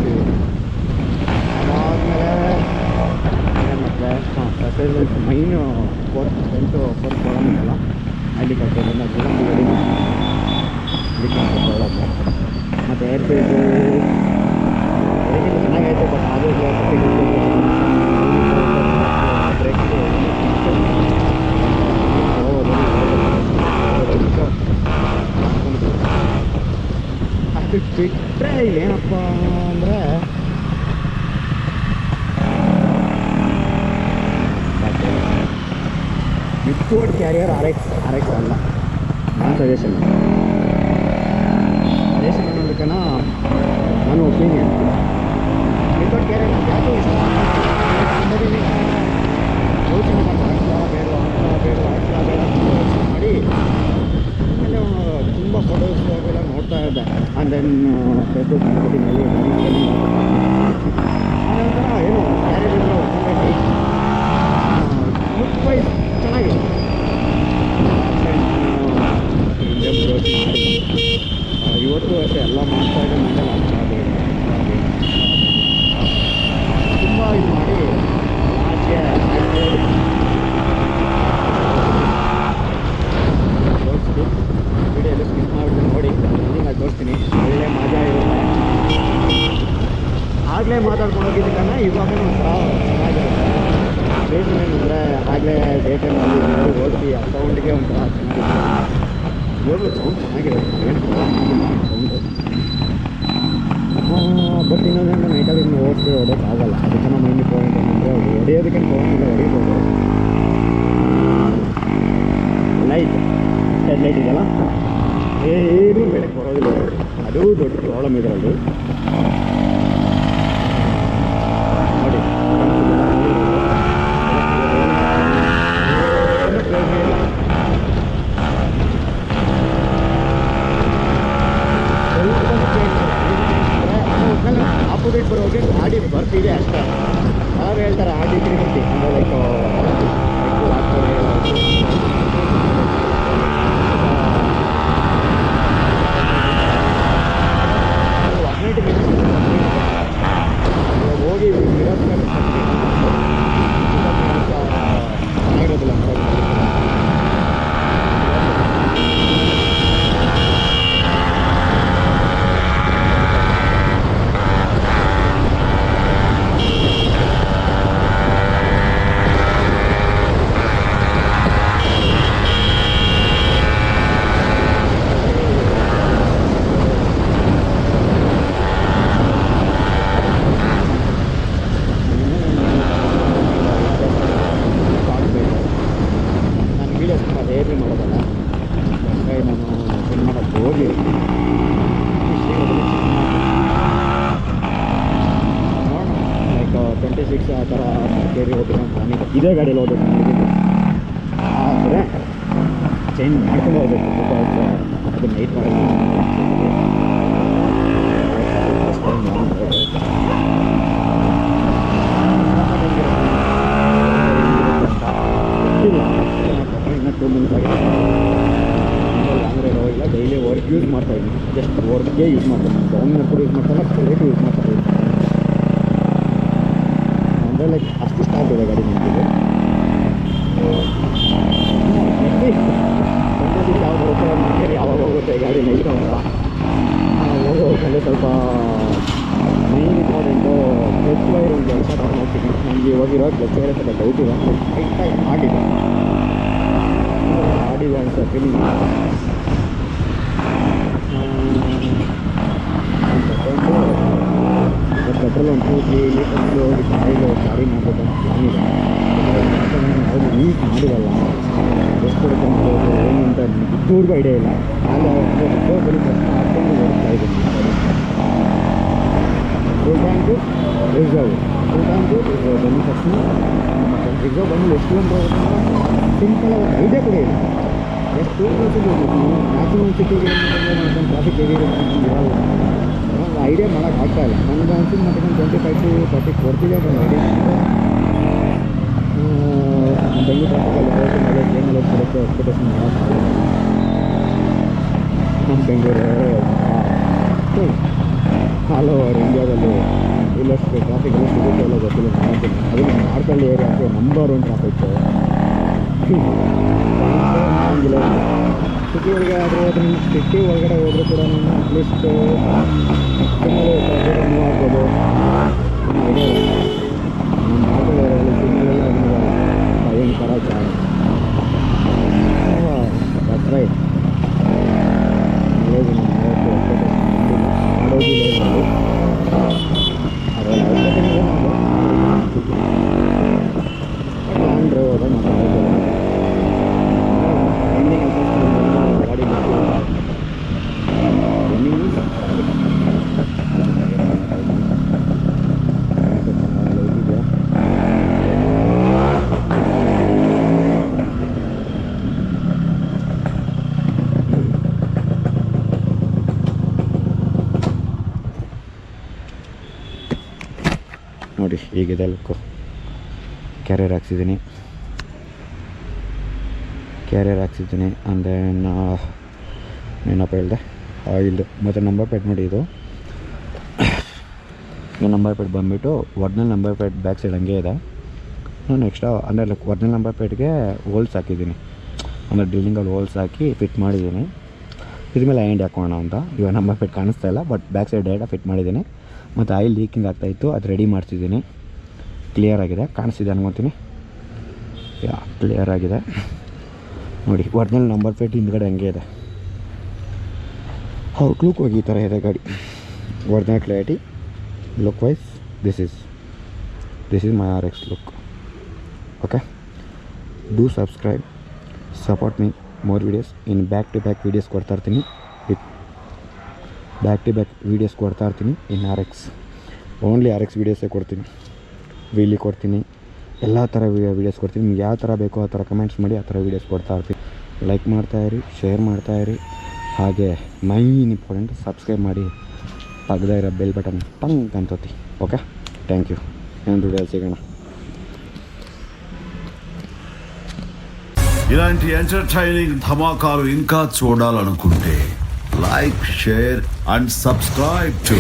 ಹೋಗ್ತೀವಿ. ಅದಾದಮೇಲೆ ಮತ್ತೆ ಪ್ಯಾಸೇಜ್ ಮೈನು ಫೋರ್ತ್ ಪ್ರಾಬ್ಲಮ್ ಇದೆಯಲ್ಲ ಅಲ್ಲಿ ಕರ್ಕೊಂಡು ಅದೆಲ್ಲ ರೆಡಿ ಮಾಡಿ ಮತ್ತು ಏರ್ಫೀಲ್ಡು ಚೆನ್ನಾಗೈತೆ. ಬಟ್ ಅದು ಅದು ಬಿಟ್ಟರೆ ಏನಪ್ಪ ಅಂದರೆ ವಿಥೌಟ್ ಕ್ಯಾರಿಯರ್ ಆರ್ ಎಕ್ಸ್ ಅಲ್ಲ ನನ್ನ ಸಜೆಷನ್ ಅನ್ನೋದಕ್ಕನ ನನ್ನ ಒಪಿನಿಯನ್. ವಿಥೌಟ್ ಕ್ಯಾರಿಯರ್ ಯಾವುದು ಇಷ್ಟ ಯೋಚನೆ ಬೇಡ ಮಾಡಿ ಆಮೇಲೆ ತುಂಬ ಫೋಟೋಸ್ ಅವೆಲ್ಲ ನೋಡ್ತಾ ಇದ್ದೆ. ಆ್ಯಂಡ್ ದೆನ್ ಫೇಸ್ಬುಕ್ ಮಾರ್ಕೆಟಿಂಗಲ್ಲಿ ಆನಂತರ ಏನು ಕ್ಯಾರಿಯರ್ ಲುಕ್ ವೈಸ್ ಚೆನ್ನಾಗಿದೆ. ಇವತ್ತು ಅಷ್ಟೇ ಎಲ್ಲ ಮಾಡ್ತಾ ಇದೆ. ತುಂಬ ಇದು ಮಾಡಿ ಆಚೆ ತೋರಿಸ್ತೀನಿ. ವಿಡಿಯೋಲ್ಲಿ ಸ್ಕಿಪ್ ಮಾಡಿಬಿಟ್ಟು ನೋಡಿ ಹಿಂಗೆ ತೋರಿಸ್ತೀನಿ. ಒಳ್ಳೆ ಮಜಾ ಇರುತ್ತೆ. ಆಗಲೇ ಮಾತಾಡ್ಕೊಂಡು ಹೋಗಿದ್ದಕ್ಕನ್ನ ಇವಾಗಲೂ ಒಂಥರ ಚೆನ್ನಾಗಿರುತ್ತೆ. ರೀಸನ್ ಏನಂದರೆ ಆಗಲೇ ಡೇ ಟೈಮಲ್ಲಿ ಓಡಿಸಿ ಆ ಸೌಂಡಿಗೆ ಒಂಥರ ಚೆನ್ನಾಗಿರುತ್ತೆ. ಇವಾಗಲೂ ಸೌಂಡ್ ಚೆನ್ನಾಗಿರುತ್ತೆ, ಏನು ಸೌಂಡು. ಬಟ್ ಇನ್ನೊಂದೇನು ನೈಟಲ್ಲಿ ಇನ್ನು ಹೊಡೆಯೋಕ್ಕಾಗಲ್ಲ. ಅದಕ್ಕೆ ನಮ್ಮ ಮೈನ್ ಪಾಯಿಂಟ್ ಏನಂದರೆ ಹೊಡೆಯೋದಕ್ಕೆ ತೊಗೊಂಡಿಲ್ಲ, ಹೊಡಿಬೋದು. ಲೈಟ್ ಹೆಡ್ಲೈಟ್ ಇದೆಯಲ್ಲ ಏನೂ ಬೆಳಕ್ಕೆ ಬರೋದಿಲ್ಲ. ಅದು ದೊಡ್ಡ ಪ್ರಾಬ್ಲಮ್ ಇದರಲ್ಲಿ. ನೋಡಿ ಆಪೋಸಿಟ್ ಬರೋಗೆ ಗಾಡಿ ಬರ್ತಿದೆ ಅಷ್ಟೇ. ಯಾರು ಹೇಳ್ತಾರೆ ಆಡಿ ತಿರುಗಿ ಅಂದರೆ ಲೈಕ್ ಹೋಗಿ ಚೆನ್ನಾಗಿರೋದಿಲ್ಲ. ಆ ಥರ ಕೇರಿ ಹೋಗ್ಬೇಕು ಅಂತ ನನಗೆ ಇದೇ ಗಾಡಿಯಲ್ಲಿ ಹೋಗ್ಬೇಕು ಆದರೆ ಚೇಂಜ್ ಮಾಡ್ಕೊಂಡು ಹೋಗ್ಬೇಕು. ಬಿಕಾಸ್ ಅದು ನೈಟ್ ಮಾಡಲ್ಲ. ಇನ್ನು 2 ಮಂತ್ಸ್ ಆಗಿದೆ. ಅಂದರೆ ಹೋಗಿಲ್ಲ. ಡೈಲಿ ವರ್ಕ್ ಯೂಸ್ ಮಾಡ್ತಾಯಿದ್ದೀನಿ. ಜಸ್ಟ್ ವರ್ಕ್ಗೆ ಯೂಸ್ ಮಾಡ್ತಾಯಿದ್ದೀನಿ. ಡೌನ್ ಕೂಡ ಯೂಸ್ ಮಾಡ್ತಾಯಿಲ್ಲ, ಸ್ಟ್ರೇಟ್ ಯೂಸ್ ಮಾಡ್ತಾಯಿದ್ದೀನಿ. ಅಂದರೆ ಲೈಕ್ ಅಷ್ಟು ಇಷ್ಟ ಆಗ್ತದೆ ಗಾಡಿ ನಿಂತಿದೆ. ಯಾವಾಗ ಬರುತ್ತೆ ಮಾರ್ಕೆಟ್ ಯಾವಾಗ ಹೋಗುತ್ತೆ ಗಾಡಿ ನೈಟ್ ಅಂತ ಹೋಗೋಕ್ಕಲ್ಲೇ ಸ್ವಲ್ಪ ಮೈನ್ ಇಂಪಾರ್ಟೆಂಟು ಕ್ಲಚ್ ವೈರ್ ಒಂದು ಕೆಲಸ ತಗೊಂಡು ಹೋಗ್ತೀನಿ. ನನಗೆ ಇವಾಗಿರೋ ಕ್ಲಚ್ ವೈರ್ ಸ್ವಲ್ಪ ಡೌಟ್ ಇದೆ. ಲೈಟಾಗಿ ಆಡಿದೆ ಅಂತ ಫೀಲಿಂಗ್. ಪೆಟ್ರೋಲ್ ಒಂದು 2-3 ಲೀಟರ್ಸ್ ಹೋಗಿ ಕ್ಯಾರಿ ಮಾಡಬೇಕಂತ ಪ್ಲಾನ್ ಇದೆ. ಯಾವುದು ಯೂಸ್ ಮಾಡಿರಲ್ಲ, ಎಷ್ಟು ಕೊಡುತ್ತೆ ಮಾಡೋದು ಏನು ಅಂತ ಇದ್ದೂರ್ಗೂ ಐಡಿಯಾ ಇಲ್ಲ. ನಾನು ಬರೀ ಪ್ರಶ್ನೆ ಹಾಕ್ಕೊಂಡು ಓಡಿಸ್ತಾ ಇದ್ದೀನಿ. ಫುಲ್ ಟ್ಯಾಂಕು ರಿಸರ್ವ್ ಬಂದ ತಕ್ಷಣ ಮತ್ತು ರಿಸರ್ವ್ ಬಂದು ಎಷ್ಟು ಅಂತ ಸಿಂಪಲ್ ಆಗಿ ಐಡಿಯಾ ಕೂಡ ಇಲ್ಲ. ಎಷ್ಟು ಹೋಗ್ಬೇಕು ಮ್ಯಾಕ್ಸಿಮಮ್ ಸಿಟಿಗೆ ಟ್ರಾಫಿಕ್ ಹೇಗಿರುತ್ತೆ ಇರಲ್ಲ. ಐಡಿಯಾ ಮಾಡೋಕ್ಕೆ ಆಗ್ತಾಯಿಲ್ಲ. ನನಗೆ ಅನ್ಸಿದ್ದು ಮತ್ತೆ 25 to 30 ಕೊಡ್ತಿದೆ ಅಂತ ಐಡಿಯಾ. ಬೆಂಗಳೂರು ಟ್ರಾಫಿಕಲ್ಲಿ ಹೋಗಿ ಮೇಲೆ ಟ್ರೈನಲ್ಲಿ ಹೋಗ್ಬಿಡುತ್ತೆ ಎಕ್ಸ್ಪೆಕ್ಟೇಷನ್ ಮಾಡೋಕ್ಕಾಗಲ್ಲ. ನಮ್ಮ ಬೆಂಗಳೂರು ಆಲ್ ಓವರ್ ಇಂಡಿಯಾದಲ್ಲಿ ನಂಬರ್ 1 ಟ್ರಾಫಿಕ್ಕು. ಹಂಗಿಲ್ಲ ಸಿಟಿ ಒಳಗೆ ಆದರೂ ಹೋದ್ರೆ ಸಿಟಿ ಒಳಗಡೆ ಹೋದರೂ ಕೂಡ ಅಟ್ಲೀಸ್ಟ್ ಸಿಗ್ನಲ್ ಮೂವ್ ಆಗ್ಬೋದು. ನಮ್ಮ ಭಾಗಗಳಲ್ಲಿ ಸಿಗ್ನಲ್ ಎಲ್ಲ ಭಯಂಕರ ಜಾಗ. That's right. ಮಾಡೋದಿಲ್ಲ ಲಾಂಗ್ ಡ್ರೈವ್ ಹೋದಾಗ ನೋಡಿ ಹೀಗಿದೆ ಲುಕ್ಕು. ಕ್ಯಾರಿಯರ್ ಹಾಕ್ಸಿದ್ದೀನಿ ಆ್ಯಂಡ್ ದೆನ್ ಏನಪ್ಪ ಹೇಳಿದೆ, ಆಯಿಲ್ ಮತ್ತು ನಂಬರ್ ಪ್ಲೇಟ್ ನೋಡಿ. ಇದು ಈ ನಂಬರ್ ಪ್ಲೇಟ್ ಬಂದುಬಿಟ್ಟು original number plate back side ಹಂಗೆ ಇದೆ. ನಾನು ಎಕ್ಸ್ಟ್ರಾ ಅಂದರೆ ಒರಿಜಿನಲ್ ನಂಬರ್ ಪ್ಲೇಟ್ಗೆ ಹೋಲ್ಸ್ ಹಾಕಿದ್ದೀನಿ, ಅಂದರೆ ಡ್ರಿಲ್ಲಿಂಗಲ್ಲಿ ಹೋಲ್ಸ್ ಹಾಕಿ ಫಿಟ್ ಮಾಡಿದ್ದೀನಿ. ಇದ್ರ ಮೇಲೆ ಆ್ಯಂಡ್ ಹಾಕೋಣ ಅಂತ. ಇವಾಗ ನಂಬರ್ ಪ್ಲೇಟ್ ಕಾಣಿಸ್ತಾ ಇಲ್ಲ, ಬಟ್ ಬ್ಯಾಕ್ ಸೈಡ್ ಡೈರೆಕ್ಟಾಗಿ ಫಿಟ್ ಮಾಡಿದ್ದೀನಿ. ಮತ್ತು ಆಯಿಲ್ ಲೀಕಿಂಗ್ ಆಗ್ತಾಯಿತ್ತು, ಅದು ರೆಡಿ ಮಾಡ್ತಿದ್ದೀನಿ. ಕ್ಲಿಯರ್ ಆಗಿದೆ, ಕಾಣಿಸ್ತಿದೆ ಅನ್ಕೊತೀನಿ. ಕ್ಲಿಯರ್ ಆಗಿದೆ ನೋಡಿ. ಒರಿಜಿನಲ್ ನಂಬರ್ ಪ್ಲೇಟ್ ಹಿಂದ್ಗಡೆ ಹಂಗೆ ಇದೆ. ಔಟ್ಲುಕ್ ಹೋಗಿ ಈ ಥರ ಇದೆ ಗಾಡಿ. Original clarity look wise this is my RX look. Okay, do subscribe, support me more videos. ಇನ್ನು ಬ್ಯಾಕ್ ಟು ಬ್ಯಾಕ್ ವೀಡಿಯೋಸ್ ಕೊಡ್ತಾಯಿರ್ತೀನಿ. ಇನ್ನು RX ಓನ್ಲಿ RX ವೀಡಿಯೋಸೇ ಕೊಡ್ತೀನಿ. ವೀಲಿ ಕೊಡ್ತೀನಿ, ಎಲ್ಲ ಥರ ವೀಡಿಯೋಸ್ ಕೊಡ್ತೀನಿ. ನಿಮ್ಗೆ ಯಾವ ಥರ ಬೇಕೋ ಆ ಥರ ಕಮೆಂಟ್ಸ್ ಮಾಡಿ, ಆ ಥರ ವೀಡಿಯೋಸ್ ಕೊಡ್ತಾಯಿರ್ತೀನಿ. ಲೈಕ್ ಮಾಡ್ತಾಯಿರಿ, ಶೇರ್ ಮಾಡ್ತಾಯಿರಿ, ಹಾಗೆ ಮೈನ್ ಇಂಪಾರ್ಟೆಂಟ್ ಸಬ್ಸ್ಕ್ರೈಬ್ ಮಾಡಿ, ಪಕ್ಕದ ಇರೋ ಬೆಲ್ ಬಟನ್ ಟಂಗ್ ಅಂತತಿ. Okay, thank you. నేను వీడియోలు సిగణ ఇలాంటి ఎంటర్టైనింగ్ ధమాకాలు ఇంకా చూడాలనుకుంటే like, share and subscribe to